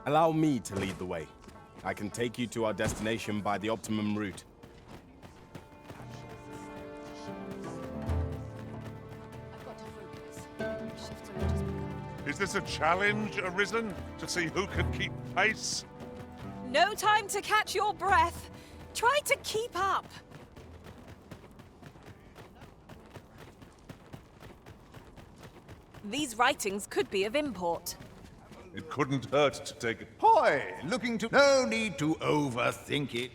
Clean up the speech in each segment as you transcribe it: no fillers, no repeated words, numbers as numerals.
Allow me to lead the way. I can take you to our destination by the optimum route. Is this a challenge arisen to see who can keep pace? No time to catch your breath. Try to keep up. These writings could be of import. It couldn't hurt to take it. Hoy! Looking to... No need to overthink it.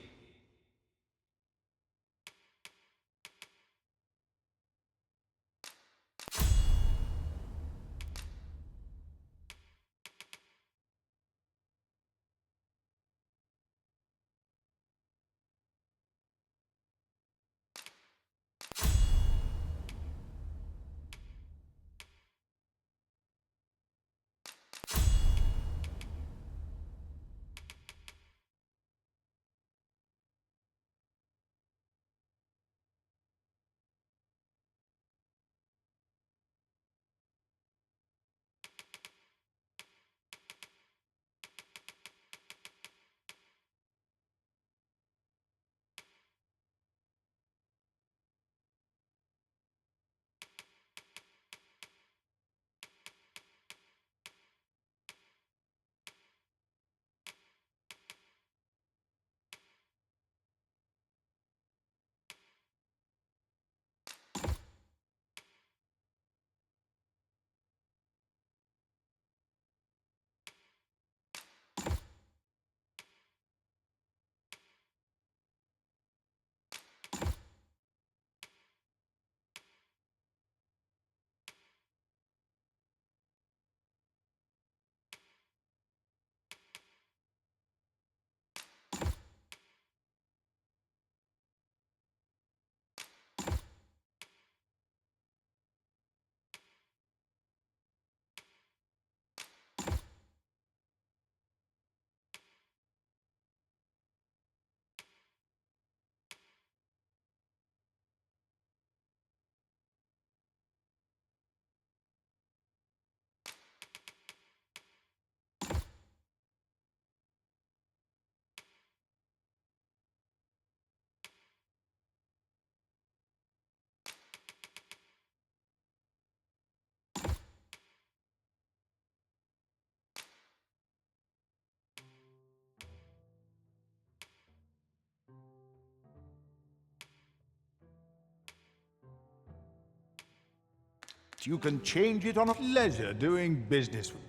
You can change it on a pleasure doing business with.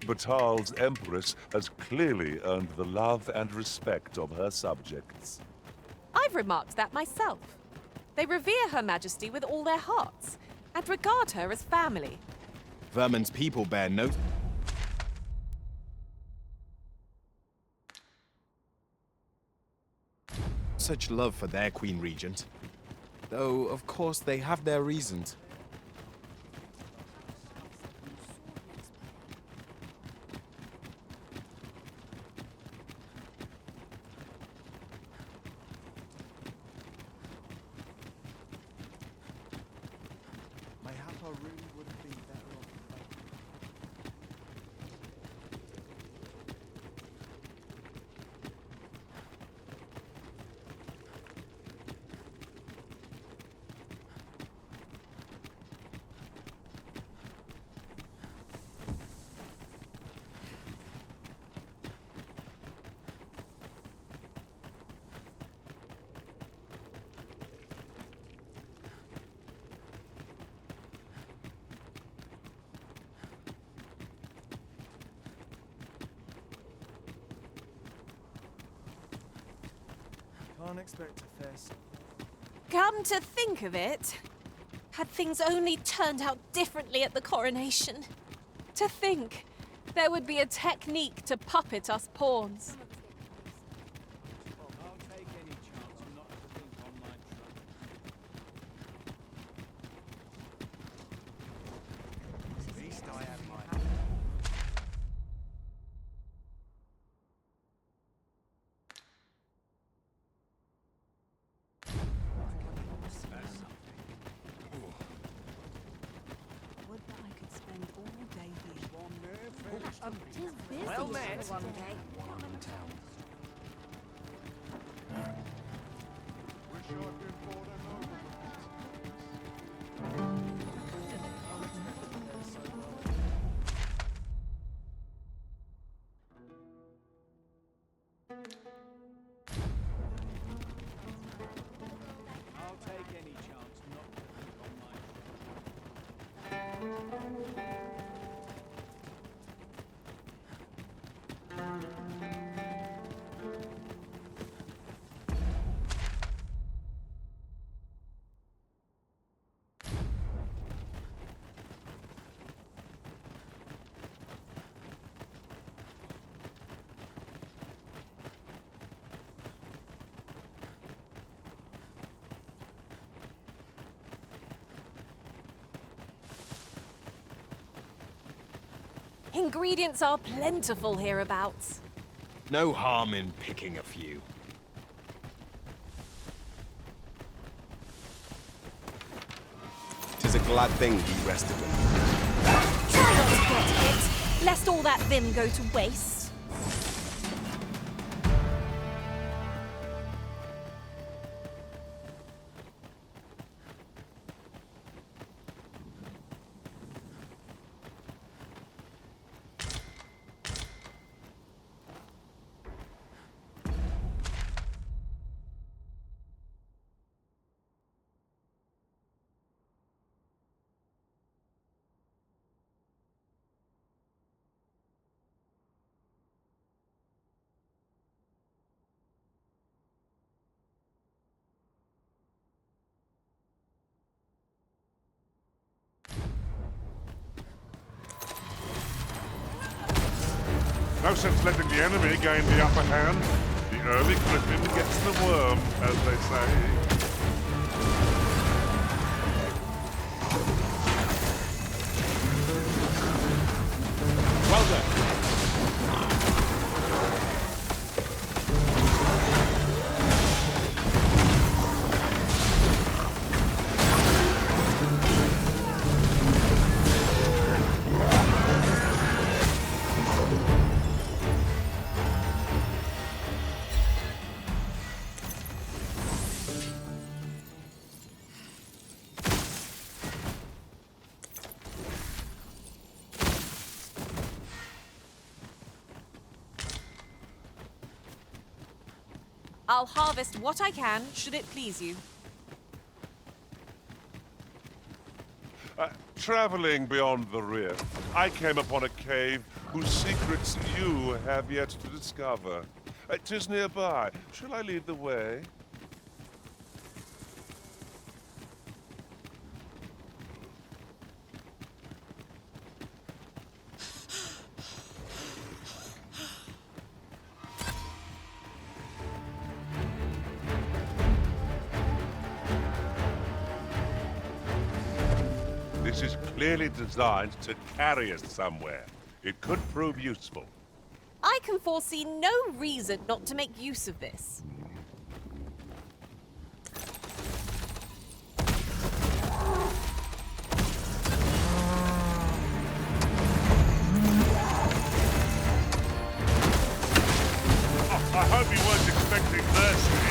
Batal's Empress has clearly earned the love and respect of her subjects. I've remarked that myself. They revere Her Majesty with all their hearts, and regard her as family. Vermin's people bear no... such love for their Queen Regent. Though, of course, they have their reasons. Can't expect a fair... Come to think of it, Had things only turned out differently at the coronation. To think there would be a technique to puppet us pawns. Well met. I'll take any chance not to think on my... Ingredients are plentiful hereabouts. No harm in picking a few. Tis a glad thing he rested with me. Try not to get hit, lest all that vim go to waste. No sense letting the enemy gain the upper hand. The early griffin gets the worm, as they say. Well done. I'll harvest what I can, should it please you. Traveling beyond the rift, I came upon a cave whose secrets you have yet to discover. 'Tis nearby. Shall I lead the way? This is clearly designed to carry us somewhere. It could prove useful. I can foresee no reason not to make use of this. I hope you weren't expecting mercy.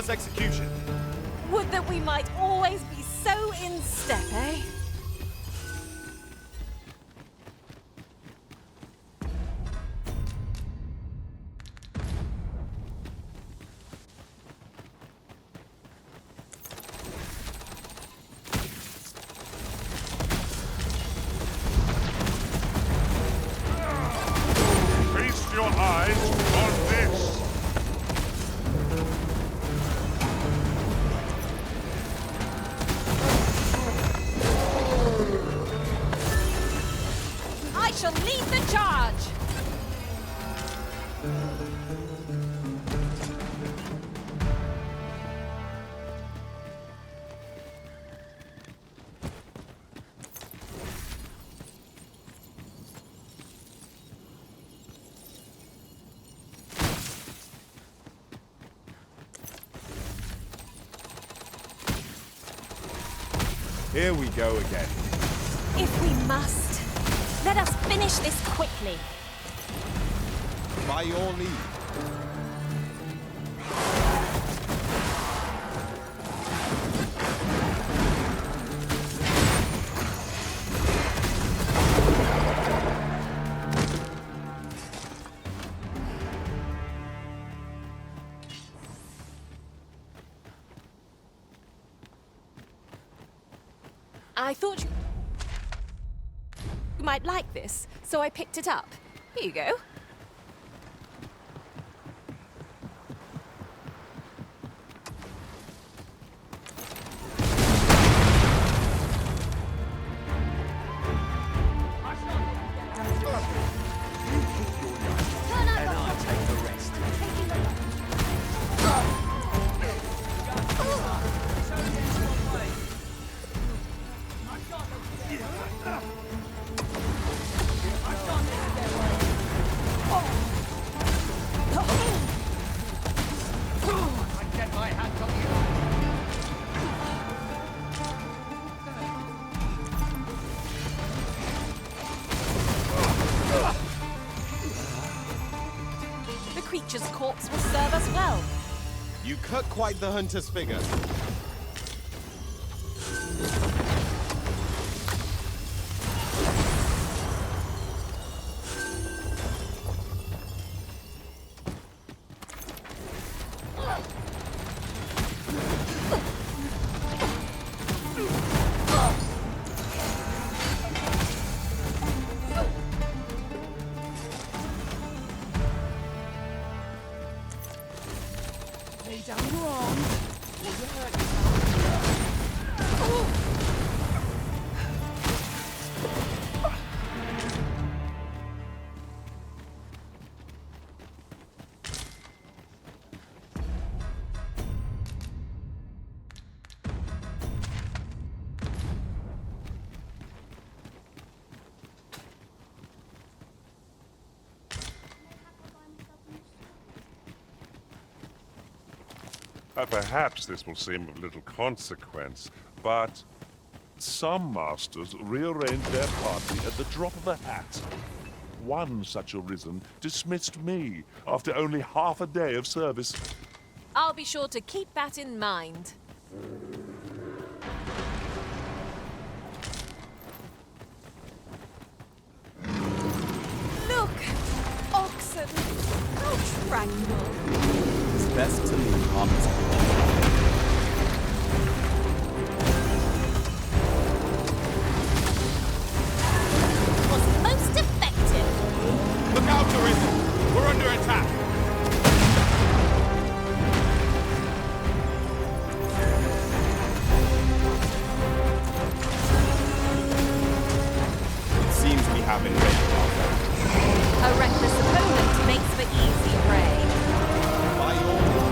flawless execution. Would that we might always be so in step, eh? Feast your eyes on this! I shall lead the charge! Here we go again. If we must, let us finish this quickly. By your leave. I thought you might like this, so I picked it up. Here you go. The creature's corpse will serve us well. You cut quite the hunter's figure. Perhaps this will seem of little consequence, but some masters rearrange their party at the drop of a hat. One such arisen dismissed me after only half a day of service. I'll be sure to keep that in mind. Look! Oxen! How tranquil! It's best to leave harmless. Was most effective! Look out, Arisen! We're under attack! It seems we have invaded our foe. A reckless opponent makes for easy prey. By your leave.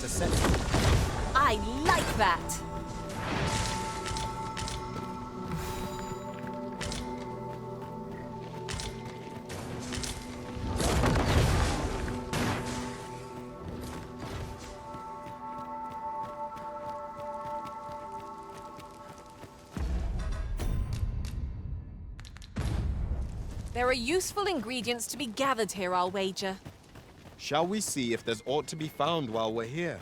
to set. I like that. There are useful ingredients to be gathered here, I'll wager. Shall we see if there's aught to be found while we're here?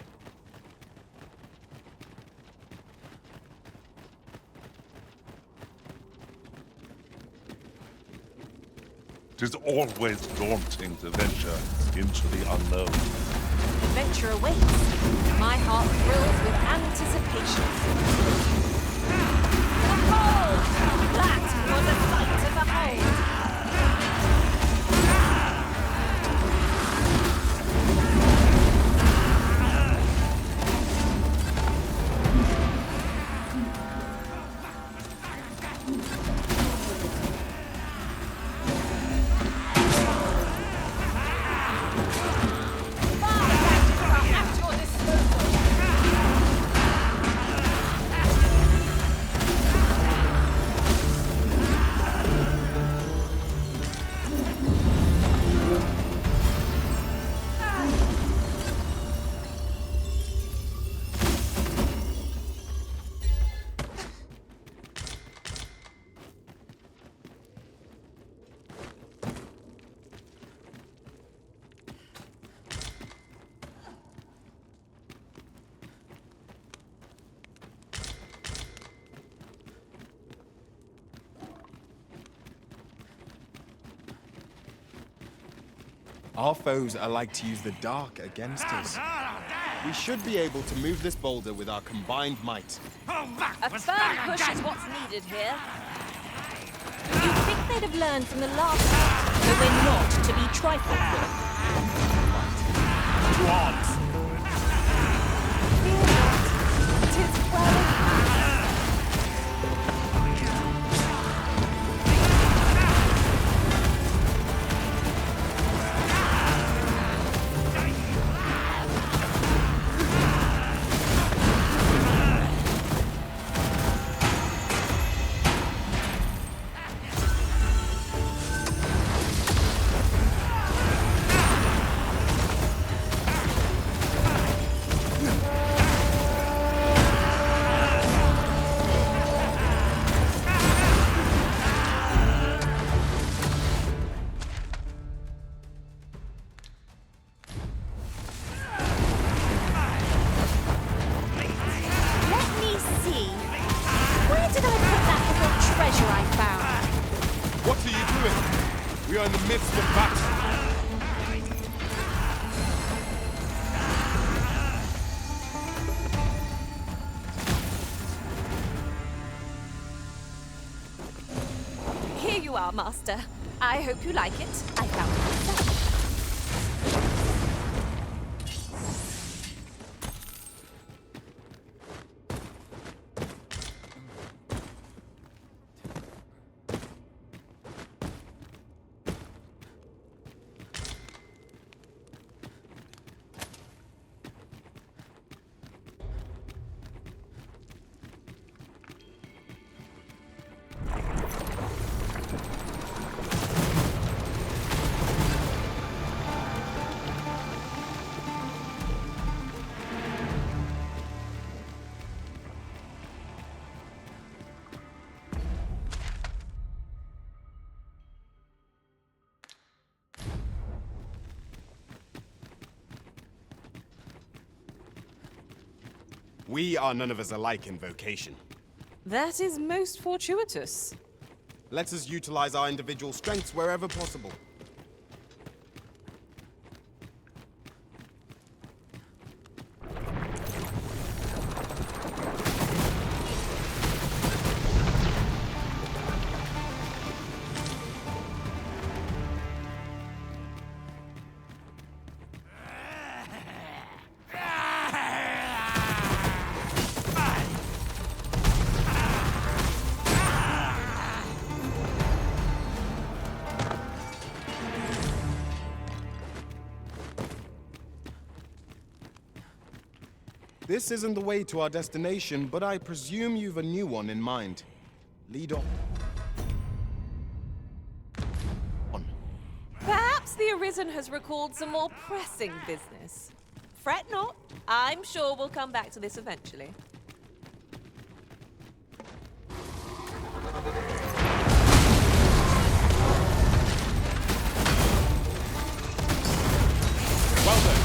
Tis always daunting to venture into the unknown. Adventure awaits. My heart thrills with anticipation. Behold! That was a sight to behold! Our foes are like to use the dark against us. We should be able to move this boulder with our combined might. A firm push is what's needed here. You'd think they'd have learned from the last fight that we're not to be trifled with. To arms! Fear not. 'Tis well. We are in the midst of battle. Here you are, Master. I hope you like it. I found it myself. We are none of us alike in vocation. That is most fortuitous. Let us utilize our individual strengths wherever possible. This isn't the way to our destination, but I presume you've a new one in mind. Lead on. Perhaps the Arisen has recalled some more pressing business. Fret not. I'm sure we'll come back to this eventually. Well done.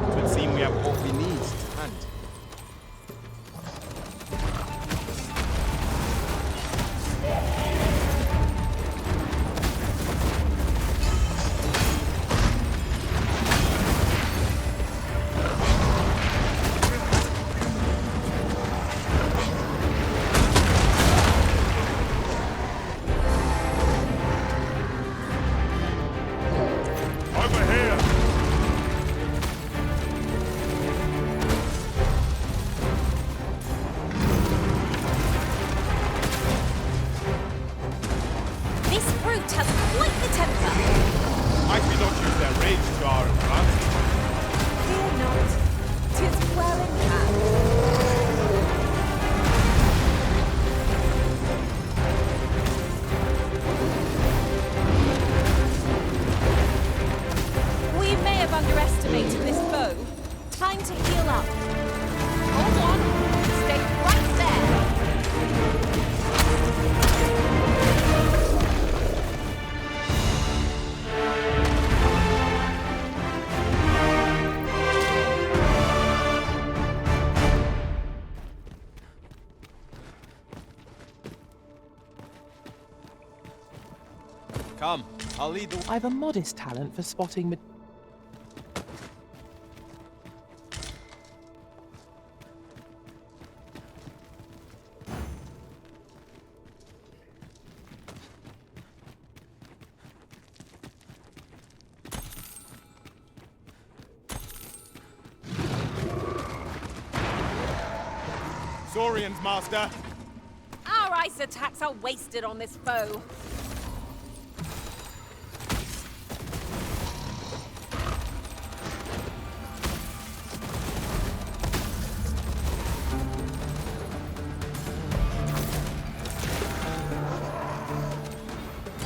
It would seem we have what we need to hand. Over here! This brute has quite the temper. Might we not use their rage to our advantage? Fear not. 'Tis well in hand. We may have underestimated this foe. Time to heal up. Hold on. Stay right there. Come, I'll lead the... I've a modest talent for spotting. Saurians, Master! Our ice attacks are wasted on this foe.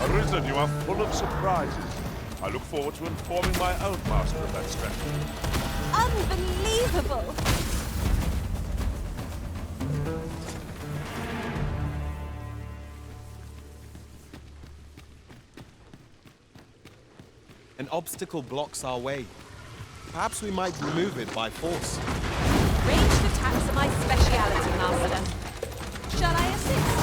Arisen, you are full of surprises. I look forward to informing my own master of that strategy. Unbelievable! An obstacle blocks our way. Perhaps we might remove it by force. Ranged attacks are my speciality, Master. Shall I assist?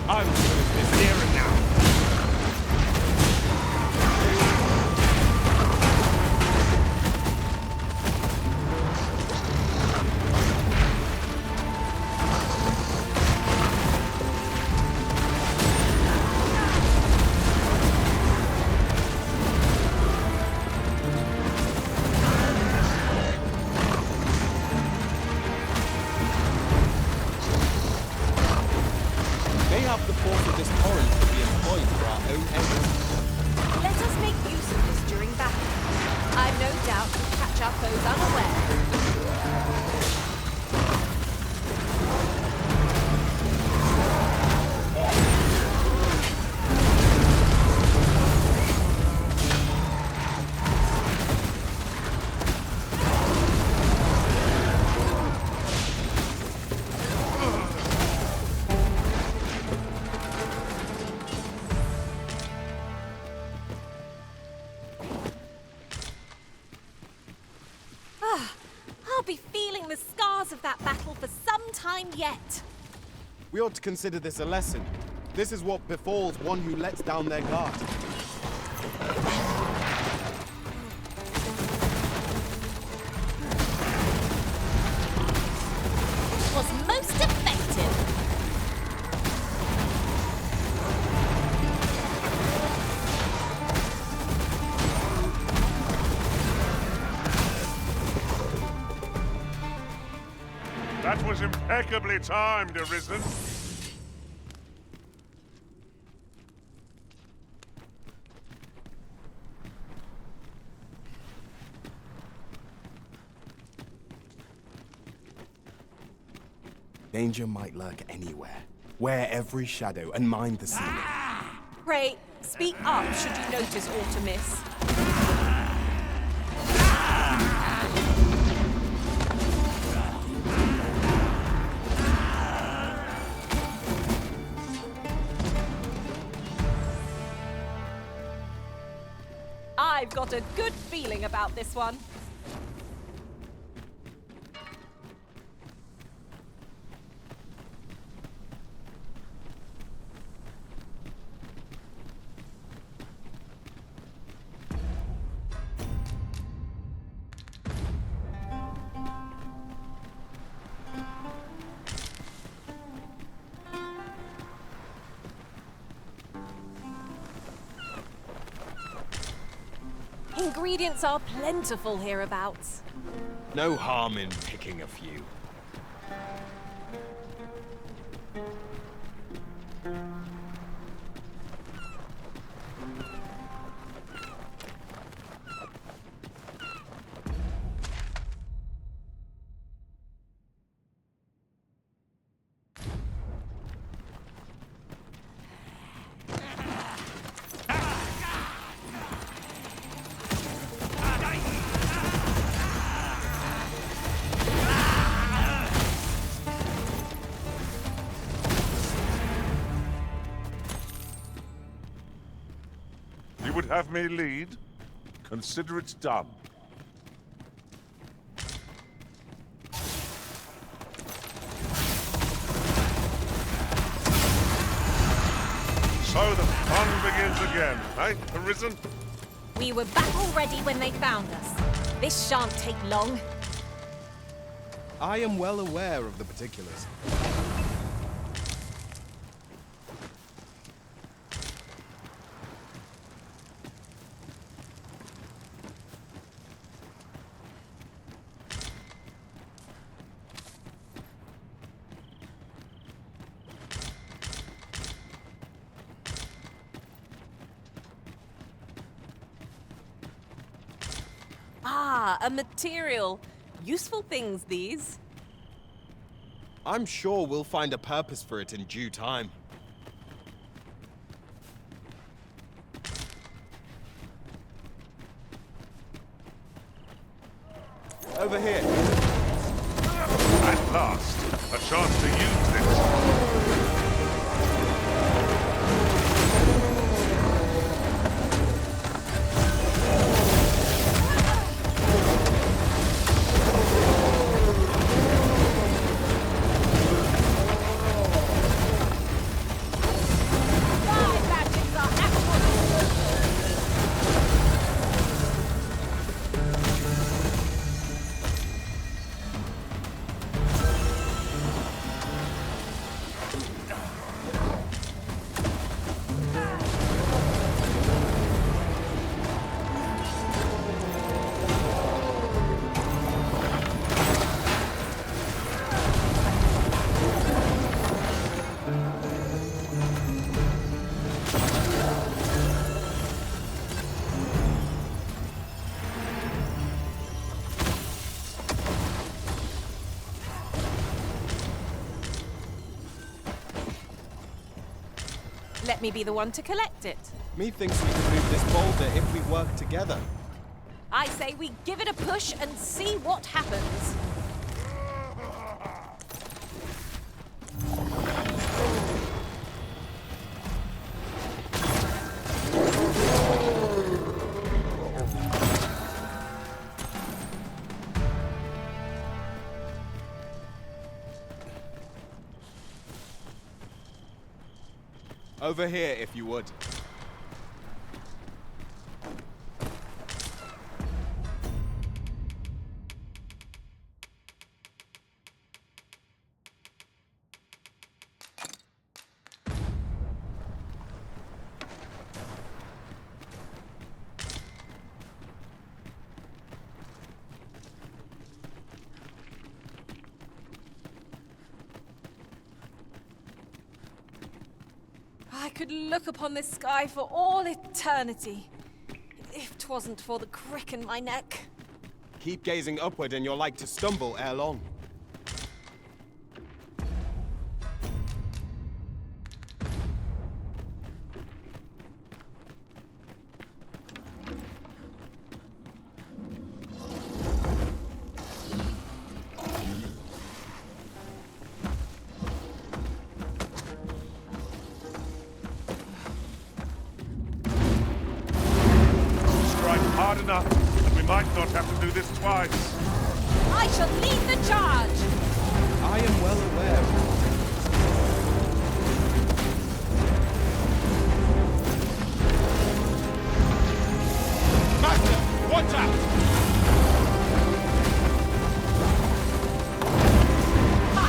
I'm as good as this here and now. Mayhap the force of this torrent could be employed for our own ends. Let us make use of this during battle. I've no doubt we'll catch our foes unaware. of that battle for some time yet. We ought to consider this a lesson. This is what befalls one who lets down their guard. Was most effective. That was impeccably timed, Arisen. Danger might lurk anywhere. Wear every shadow and mind the ceiling. Pray, speak up should you notice aught amiss. I've got a good feeling about this one. Ingredients are plentiful hereabouts. No harm in picking a few. You would have me lead? Consider it done. So the fun begins again, eh, Arisen? We were battle ready when they found us. This shan't take long. I am well aware of the particulars. Ah, a material. Useful things, these. I'm sure we'll find a purpose for it in due time. Over here. At last, a chance to use this. Let me be the one to collect it. Methinks we can move this boulder if we work together. I say we give it a push and see what happens. Over here, if you would. I could look upon this sky for all eternity, if 'twasn't for the crick in my neck. Keep gazing upward and you're like to stumble ere long. Hard enough, and we might not have to do this twice. I shall lead the charge! I am well aware. Master, watch out! Ha!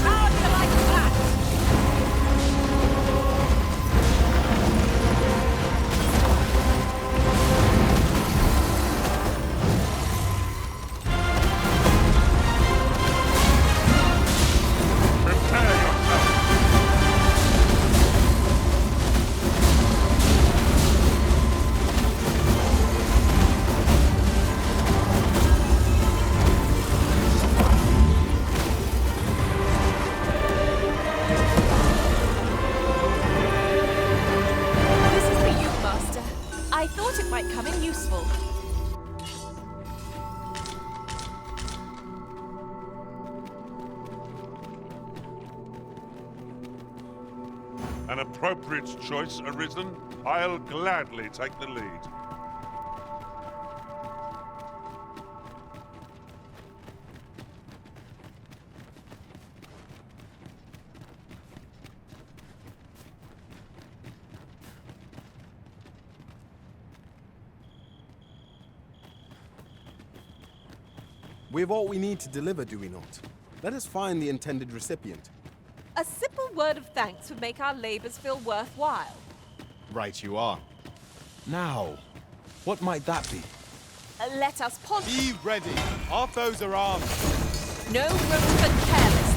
How do you like that? Prepare yourself. This is for you, Master. I thought it might come in useful. An appropriate choice arisen. I'll gladly take the lead. We have all we need to deliver, do we not? Let us find the intended recipient. A simple word of thanks would make our labors feel worthwhile. Right you are. Now, what might that be? Let us ponder. Be ready. Our foes are armed. No room for carelessness.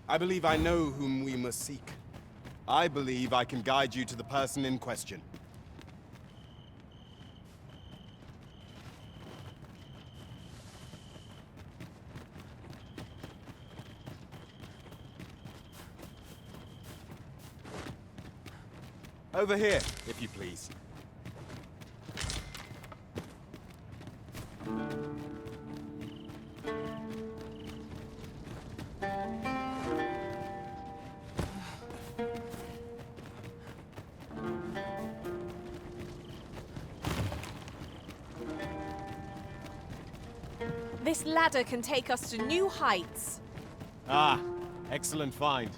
I believe I know whom we must seek. I believe I can guide you to the person in question. Over here, if you please. This ladder can take us to new heights. Ah, excellent find.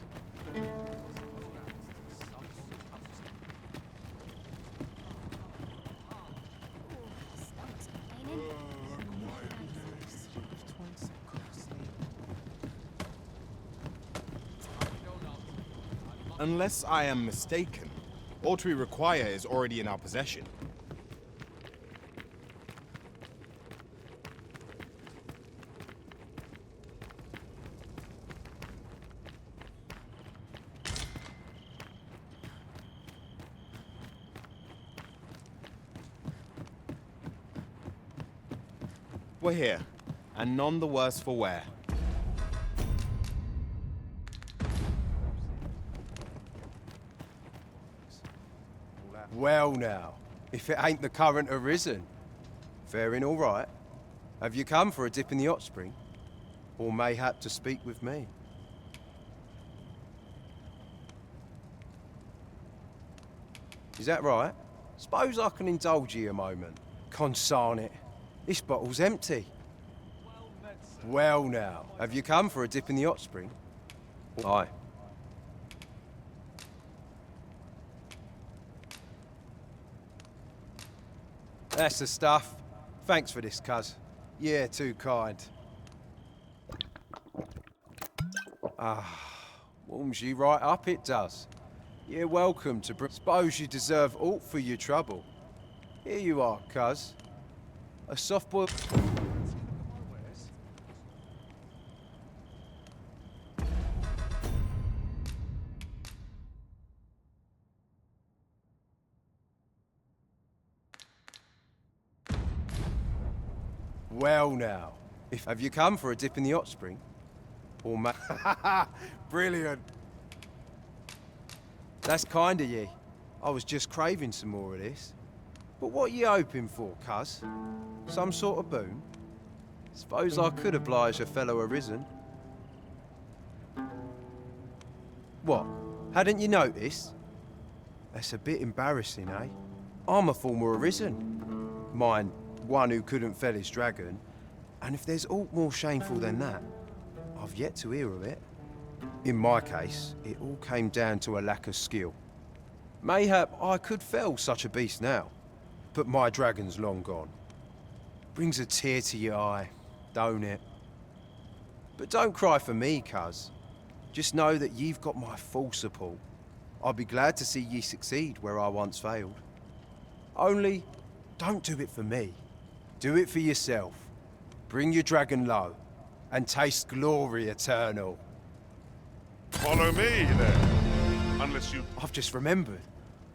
Unless I am mistaken, what we require is already in our possession. We're here, and none the worse for wear. Well now, if it ain't the current arisen. Faring all right. Have you come for a dip in the hot spring? Or mayhap to speak with me? Is that right? Suppose I can indulge you a moment. Consarn it. This bottle's empty. Well now, have you come for a dip in the hot spring? Aye. That's the stuff. Thanks for this, cuz. Yeah, too kind. Warms you right up, it does. You're welcome to suppose you deserve aught for your trouble. Here you are, cuz. A soft-boiled... Well now, have you come for a dip in the hot spring? Or Brilliant. That's kind of ye. I was just craving some more of this. But what you hoping for, cuz? Some sort of boon? Suppose I could oblige a fellow arisen. What? Hadn't you noticed? That's a bit embarrassing, eh? I'm a former arisen. Mine, one who couldn't fell his dragon. And if there's aught more shameful than that, I've yet to hear of it. In my case, it all came down to a lack of skill. Mayhap I could fell such a beast now, but my dragon's long gone. Brings a tear to your eye, don't it? But don't cry for me, cuz. Just know that you've got my full support. I'll be glad to see ye succeed where I once failed. Only, don't do it for me. Do it for yourself. Bring your dragon low, and taste glory eternal. Follow me, then. Unless you... I've just remembered.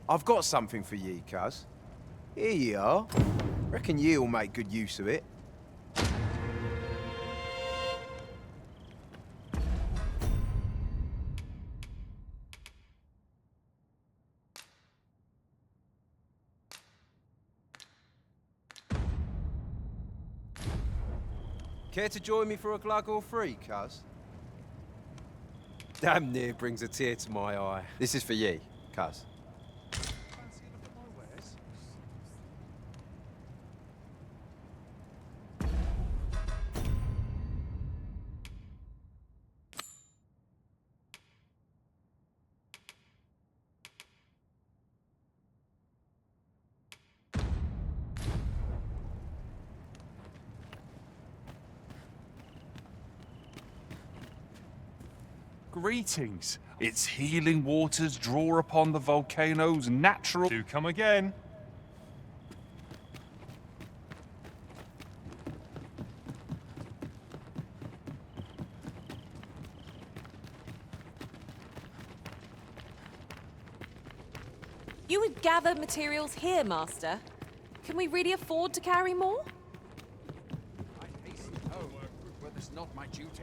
I've got something for ye, cuz. Here ye are. Reckon ye'll make good use of it. Care to join me for a glug or three, cuz? Damn near brings a tear to my eye. This is for ye, cuz. Greetings. Its healing waters draw upon the volcano's natural... Do come again. You would gather materials here, Master. Can we really afford to carry more? I hasten home, but it's not my duty.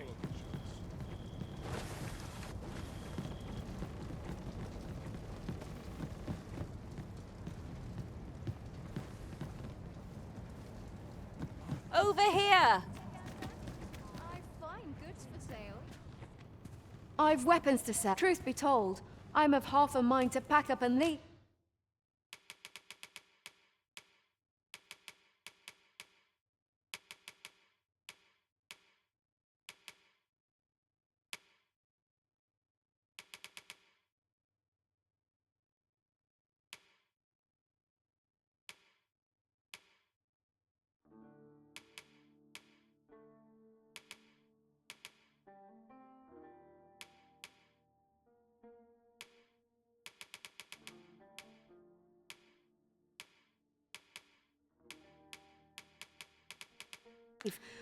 Over here! I find goods for sale. I've weapons to sell. Truth be told, I'm of half a mind to pack up and leave.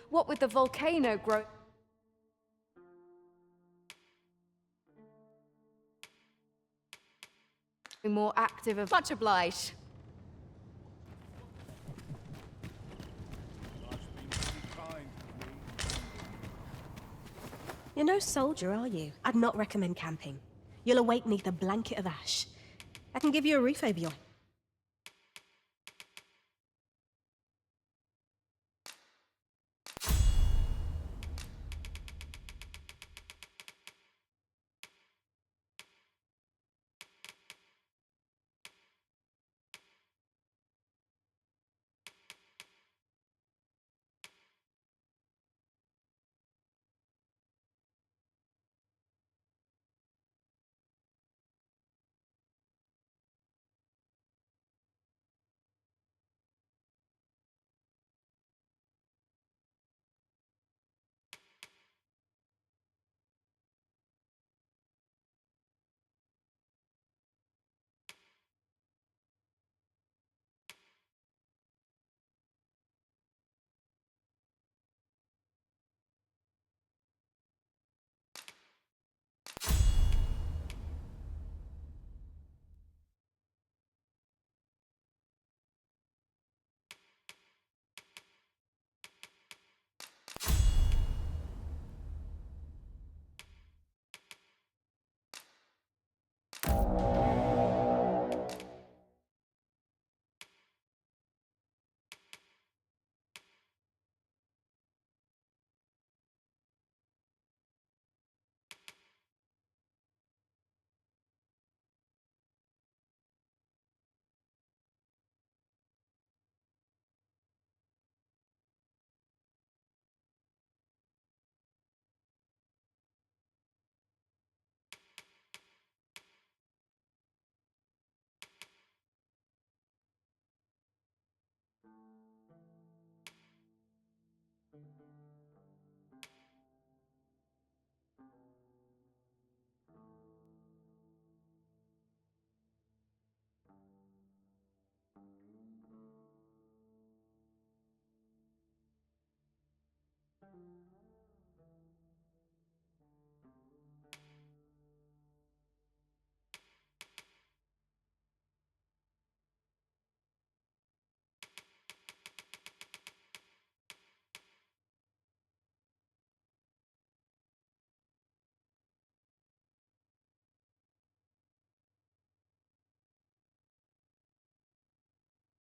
What with the volcano growth? More active of... Much obliged. You're no soldier, are you? I'd not recommend camping. You'll awake neath a blanket of ash. I can give you a roof over your...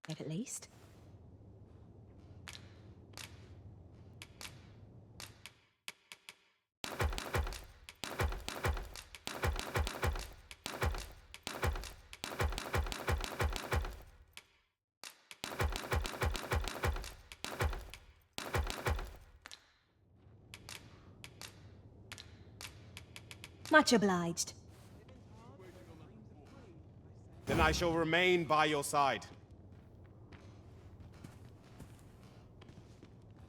at least. Much obliged. Then I shall remain by your side.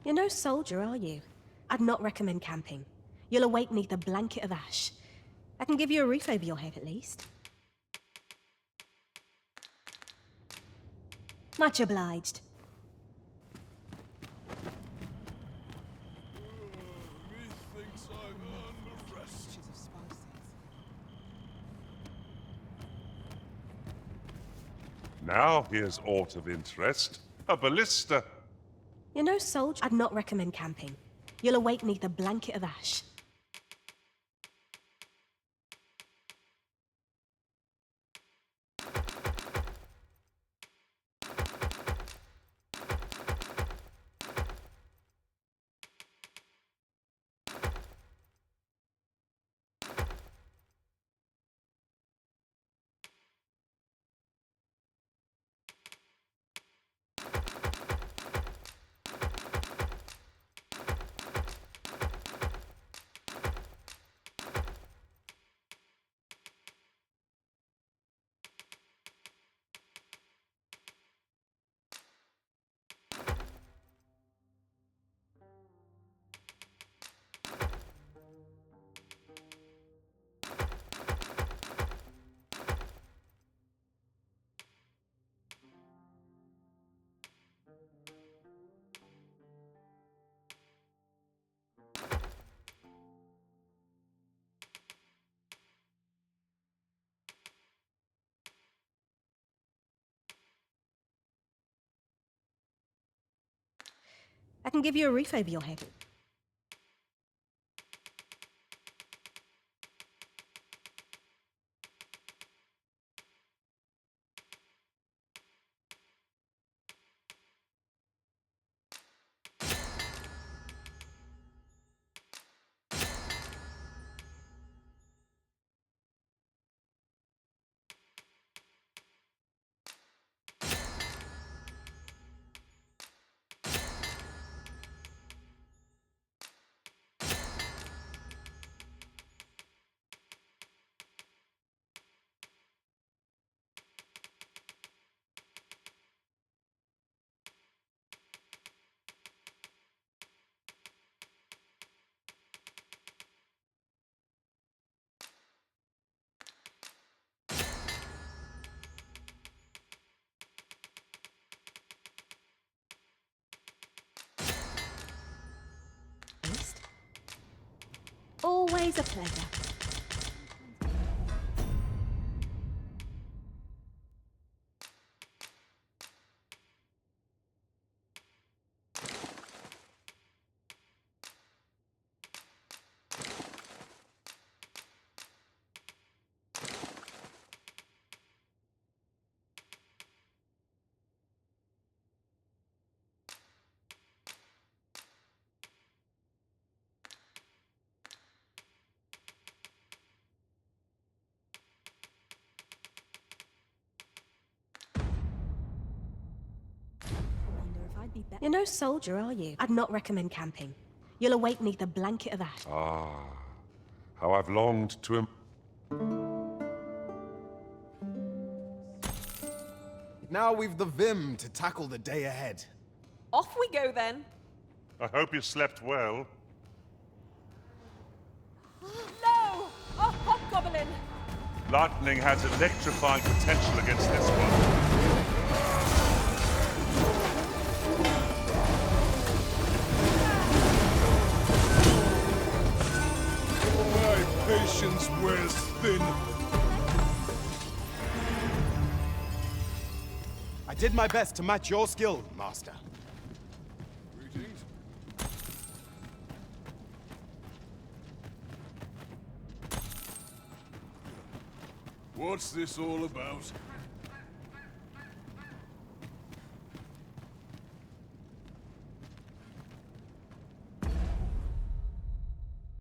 You're no soldier, are you? I'd not recommend camping. You'll awake neath a blanket of ash. I can give you a roof over your head at least. Much obliged. Now here's aught of interest. A ballista. You're no soldier. I'd not recommend camping. You'll awake neath a blanket of ash. I can give you a roof over your head. Always a pleasure. You're no soldier, are you? I'd not recommend camping. You'll await beneath a blanket of ash. Ah, how I've longed to... Now we've the vim to tackle the day ahead. Off we go then. I hope you slept well. No! A hobgoblin! Lightning has electrifying potential against this one. My patience wears thin. I did my best to match your skill, Master. Greetings. What's this all about?